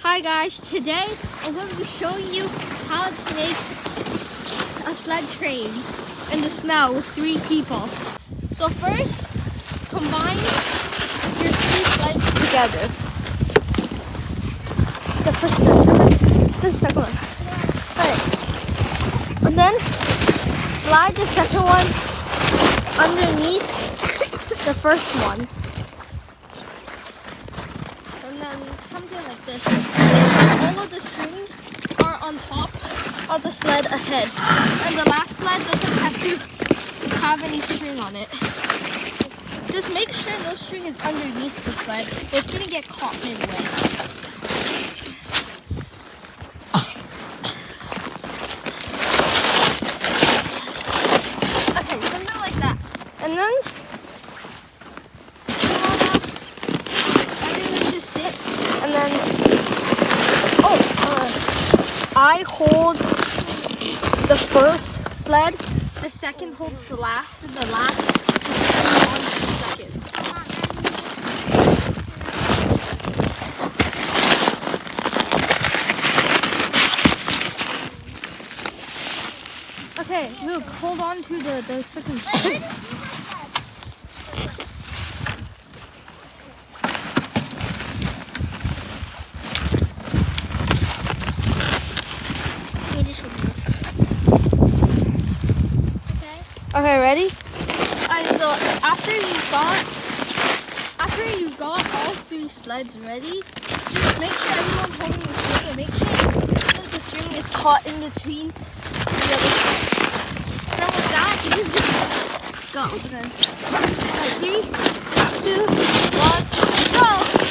Hi guys, today I'm going to be showing you how to make a sled train in the snow with 3 people. So first, combine your 3 sleds together. The first one, and then the second one. Alright. And then slide the second one underneath the first one. And then something like this. All of the strings are on top of the sled ahead. And the last sled doesn't have to have any string on it. Just make sure no string is underneath the sled. It's going to get caught midway. Okay, something like that. And then and then, I hold the first sled, the second holds the last, and the last is on 2 seconds. Okay, Luke, hold on to the second sled. Okay, ready? So after you got all 3 sleds ready, just make sure everyone's holding the string and make sure that the string is caught in between the other sleds. And then with that, you can just go. Then 3, 2, 1, go!